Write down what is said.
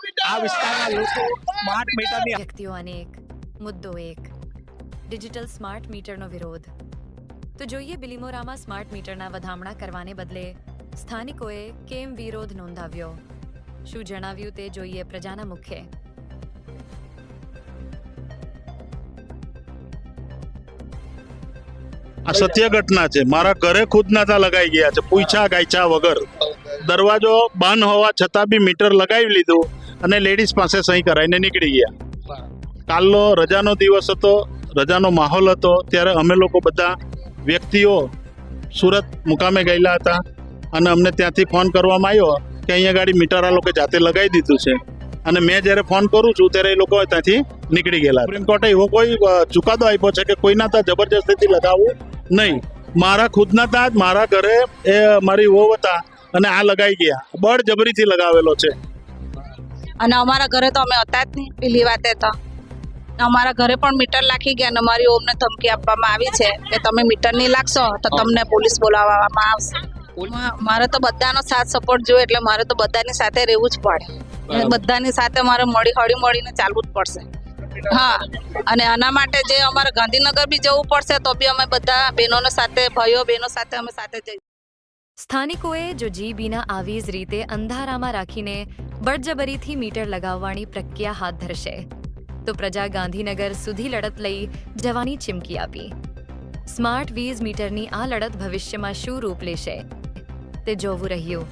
આ વિસ્તારના લોકો સ્માર્ટ મીટરની વ્યક્તિઓ અનેક, મુદ્દો એક, ડિજિટલ સ્માર્ટ મીટરનો વિરોધ. તો જોઈએ બિલીમોરામાં સ્માર્ટ મીટરના વધામણા કરવાને બદલે સ્થાનિકોએ કેમ વિરોધ નોંધાવ્યો? શું જણાવ્યું તે જોઈએ પ્રજાના મુખે. આ સત્ય ઘટના છે. મારા ઘરે ખુદ નતા લગાઈ ગયા છે, પૂછા ગાયચા વગર. દરવાજો બંધ હોવા છતાં બી મીટર લગાવી લીધું અને લેડીઝ પાસે સહી કરાવીને નીકળી ગયા. કાલનો રજાનો દિવસ હતો, રજાનો માહોલ હતો, ત્યારે અમે લોકો બધા વ્યક્તિઓ સુરત મુકામે ગયેલા હતા અને અમને ત્યાંથી ફોન કરવામાં આવ્યો કે અહીંયા ગાડી મીટર આ લોકો જાતે લગાવી દીધું છે. અને મેં જ્યારે ફોન કરું છું ત્યારે એ લોકો ત્યાંથી નીકળી ગયેલા. સુપ્રીમ કોર્ટે એવો કોઈ ચુકાદો આપ્યો છે કે કોઈના ત્યાં જબરજસ્તીથી લગાવવું નહીં. મારા ખુદના ત્યાં જ મારા ઘરે એ મારી વહુ હતા અને આ લગાઈ ગયા, બળજબરીથી લગાવેલો છે. અને અમારા ઘરે તો અમે હતા જ નહીં. પેલી વાતે તો અમારા ઘરે પણ મીટર લાખી ગયા અને અમારી ઓમને ધમકી આપવામાં આવી છે કે તમે મીટર નહીં લાગશો તો તમને પોલીસ બોલાવવામાં આવશે. મારે તો બધાનો સાથ સપોર્ટ જોઈએ, એટલે મારે તો બધાની સાથે રહેવું જ પડે. બધાની સાથે મારે હળી મળીને ચાલવું જ પડશે. હા, અને આના માટે જે અમારે ગાંધીનગર બી જવું પડશે તો બી અમે બધા બહેનોને સાથે, ભાઈઓ બહેનો સાથે અમે સાથે જઈશું. સ્થાનિકોએ જો જીબીના આવી જ રીતે અંધારામાં રાખીને બળજબરીથી મીટર લગાવવાની પ્રક્રિયા હાથ ધરશે તો પ્રજા ગાંધીનગર સુધી લડત લઈ જવાની ચીમકી આપી. સ્માર્ટ વીજ મીટરની આ લડત ભવિષ્યમાં શું રૂપ લેશે તે જોવું રહ્યું.